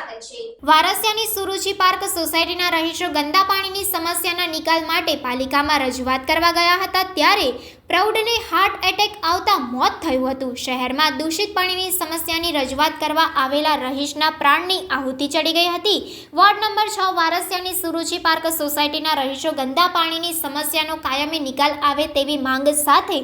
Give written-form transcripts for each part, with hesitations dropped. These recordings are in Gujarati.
આવે છે। વારસિયાની સુરુચિ પાર્ક સોસાયટીના રહીશો ગંદા પાણીની સમસ્યાના નિકાલ માટે પાલિકામાં રજૂઆત કરવા ગયા હતા ત્યારે પ્રૌઢને હાર્ટ એટેક આવતા મોત થયું હતું। શહેરમાં દૂષિત પાણીની સમસ્યાની રજૂઆત કરવા આવેલા રહીશના પ્રાણની આહુતિ ચડી ગઈ હતી। વોર્ડ નંબર 6 વારસિયાની સુરુચિ પાર્ક સોસાયટીના રહીશો ગંદા પાણીની સમસ્યાનો કાયમી નિકાલ આવે તેવી માંગ સાથે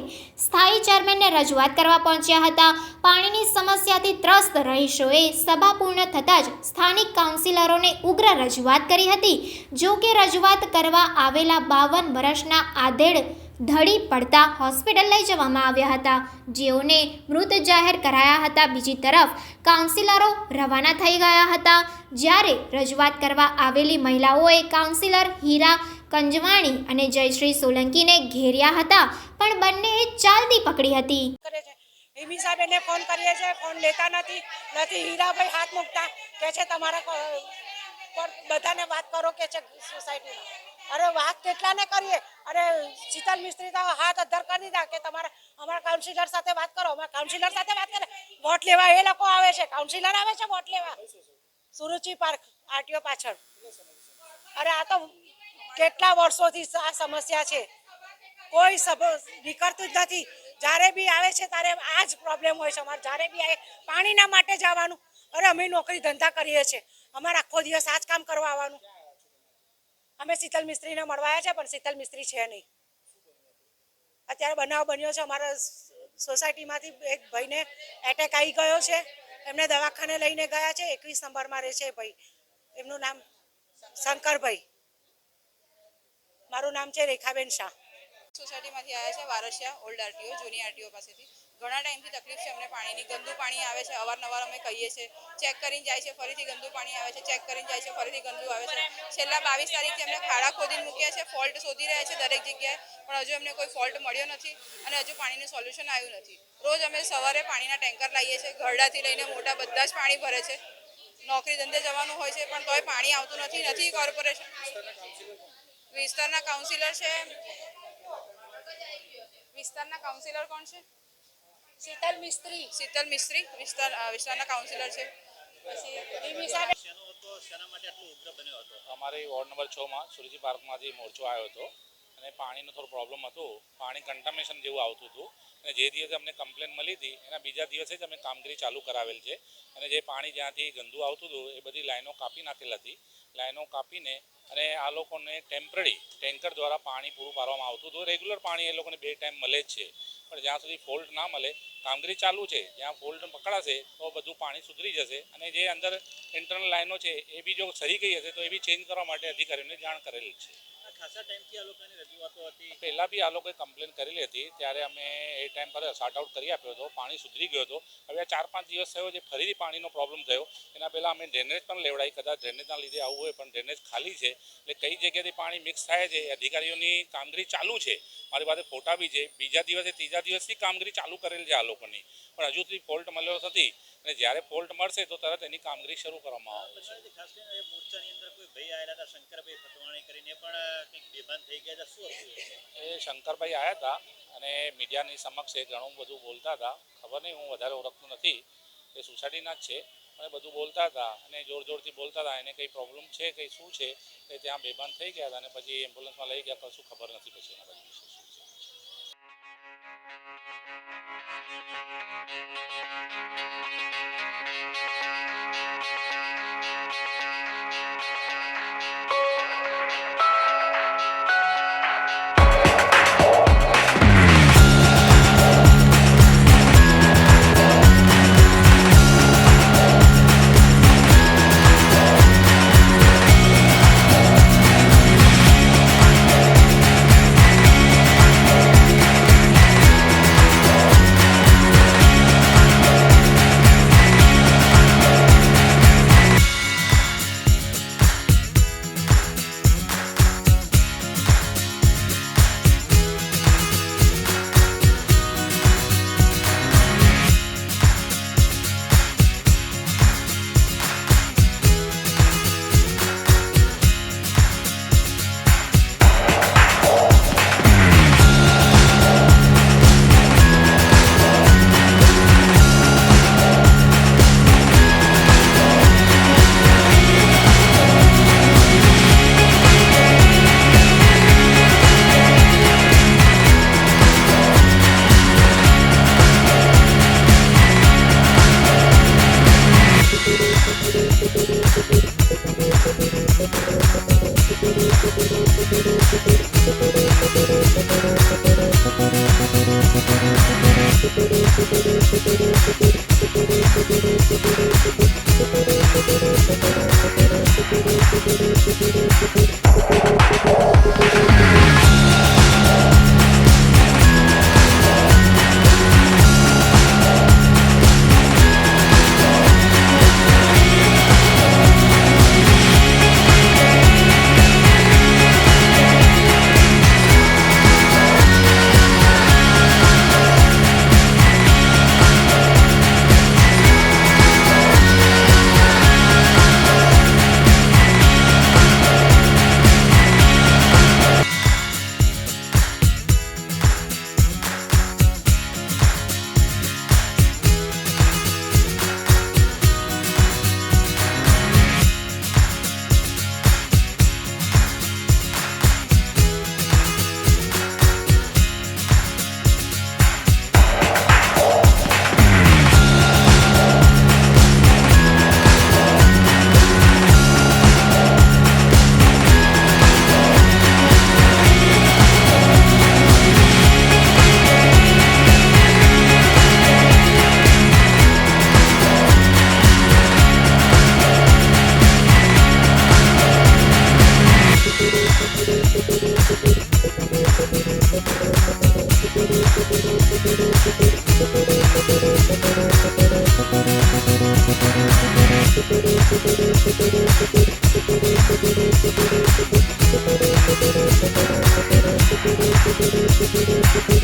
સ્થાયી ચેરમેનને રજૂઆત કરવા પહોંચ્યા હતા। પાણીની સમસ્યાથી ત્રસ્ત રહીશોએ સભા પૂર્ણ થતાં જ સ્થાનિક કાઉન્સિલરોને ઉગ્ર રજૂઆત કરી હતી। જો કે રજૂઆત કરવા આવેલા 52 વર્ષના આધેડ ધડી પડતા હોસ્પિટલ લઈ જવામાં આવ્યા હતા, જેઓને મૃત જાહેર કરાયા હતા। બીજી તરફ કાઉન્સિલરો રવાના થઈ ગયા હતા, જ્યારે રજૂઆત કરવા આવેલી મહિલાઓએ કાઉન્સિલર હીરા કંજવાણી અને જયશ્રી સોલંકીને ઘેર્યા હતા, પણ બંનેએ ચાલતી પકડી હતી। હિમી સાહેબને ફોન કરીએ છીએ, ફોન લેતા નથી। હીરાભાઈ હાથ મૂકતા કે છે તમારા બધાને વાત કરો કે છે સોસાયટીમાં। અરે વાત કેટલાને કરીએ? અરે શીતલ મિસ્ત્રી તો હાથ અધ્ધર કરી દીધા કે તમારા અમારા કાઉન્સિલર સાથે વાત કરો। અમારા કાઉન્સિલર સાથે વાત કરે, વોટ લેવા એ લોકો આવે છે, કાઉન્સિલર આવે છે વોટ લેવા સુરુચિ પાર્ક આરટીઓ પાછળ। અરે આ તો કેટલા વર્ષોથી આ સમસ્યા છે, કોઈ નીકળતું જ નથી। જ્યારે બી આવે છે ત્યારે આ જ પ્રોબ્લેમ હોય છે અમારે। જ્યારે બી આવે પાણીના માટે જવાનું। અરે અમે નોકરી ધંધા કરીએ છીએ, અમારે આખો દિવસ આ જ કામ કરવા આવવાનું। અમે શીતલ મિસ્ત્રીને મળવાયા છે, પણ શીતલ મિસ્ત્રી છે નહીં। અત્યારે બનાવ બન્યો છે, અમારા સોસાયટીમાંથી એક ભાઈને એટેક આવી ગયો છે, એમને દવાખાને લઈને ગયા છે। 21 નંબરમાં રહે છે ભાઈ, એમનું નામ શંકરભાઈ, મારું નામ છે રેખાબેન શાહ। સોસાયટીમાંથી આવ્યા છે વારસિયા ઓલ્ડ આરટીઓ જૂની આરટીઓ પાસેથી। ઘણા ટાઈમથી તકલીફ છે અમને પાણીની। ગંદુ પાણી આવે છે, અવારનવાર અમે કહીએ છીએ, ચેક કરીને જાય છે, ફરીથી ગંદુ પાણી આવે છે, ચેક કરીને જાય છે, ફરીથી ગંદુ આવે છે। છેલ્લા 22 તારીખથી અમને ખાડા ખોદીને મૂક્યા છે, ફોલ્ટ શોધી રહ્યા છે દરેક જગ્યાએ, પણ હજુ અમને કોઈ ફોલ્ટ મળ્યો નથી અને હજુ પાણીનું સોલ્યુશન આવ્યું નથી। રોજ અમે સવારે પાણીના ટેન્કર લાવીએ છીએ, ઘરડાથી લઈને મોટા બધા જ પાણી ભરે છે। નોકરી ધંધે જવાનું હોય છે, પણ તોય પાણી આવતું નથી। કોર્પોરેશન વિસ્તારના કાઉન્સિલર છે, વિસ્તારના કાઉન્સિલર કોણ છે? શીતલ મિસ્ત્રી વિસ્તારના કાઉન્સિલર છે। અમારે વોર્ડ નંબર 6 માં સુરુચિ પાર્કમાંથી મોરચો આવ્યો હતો અને પાણીનો થોડો પ્રોબ્લેમ હતો। પાણી કન્ટામિનેશન જેવું આવતું હતું અને જે દિવસે અમને કમ્પ્લેન મળી હતી એના બીજા દિવસે જ અમે કામગીરી ચાલુ કરાવેલ છે અને જે પાણી જ્યાંથી ગંદુ આવતું હતું એ બધી લાઈનો કાપી નાખેલ હતી। લાઈનો કાપીને અને આ લોકોને ટેમ્પરરી ટેન્કર દ્વારા પાણી પૂરું પાડવામાં આવતું હતું। રેગ્યુલર પાણી એ લોકોને 2 ટાઈમ મળે જ છે, પણ જ્યાં સુધી ફોલ્ટ ના મળે કામગીરી ચાલુ છે। જ્યાં ફોલ્ટ પકડાશે તો બધું પાણી સુધરી જશે અને જે અંદર ઇન્ટરનલ લાઈનો છે એ બી જો સરી ગઈ હશે તો એ બી ચેન્જ કરવા માટે અધિકારીઓને જાણ કરેલી છે। પહેલાં બી આ લોકોએ કમ્પ્લેન કરેલી હતી, ત્યારે અમે એ ટાઈમ પર સોર્ટ આઉટ કરી આપ્યો હતો, પાણી સુધરી ગયો હતો। હવે 4-5 દિવસ થયો જે ફરીથી પાણીનો પ્રોબ્લેમ થયો, એના પહેલાં અમે ડ્રેનેજ પણ લેવડાવી। કદાચ ડ્રેનેજના લીધે આવું હોય, પણ ડ્રેનેજ ખાલી છે, એટલે કઈ જગ્યાથી પાણી મિક્સ થાય છે અધિકારીઓની કામગીરી ચાલુ છે। મારી પાસે ફોટા બી છે, બીજા દિવસે ત્રીજા દિવસથી કામગીરી ચાલુ કરેલ છે આ લોકોની, પણ હજુ સુધી ફોલ્ટ મળ્યો નથી અને જ્યારે ફોલ્ટ મળશે તો તરત એની કામગીરી શરૂ કરવામાં આવશે। એ શંકરભાઈ આવ્યા હતા અને મીડિયાની સમક્ષ એ ઘણું બધું બોલતા હતા। ખબર નહીં, હું વધારે ઓળખતો નથી, એ સોસાયટીના જ છે, અને બધું બોલતા હતા અને જોરથી બોલતા હતા। એને કંઈ પ્રોબ્લેમ છે, કંઈ શું છે એ ત્યાં બેભાન થઈ ગયા હતા અને પછી એમ્બ્યુલન્સમાં લઈ ગયા, કશું ખબર નથી પછી એના બાજુ વિશે શું છે। Thank you.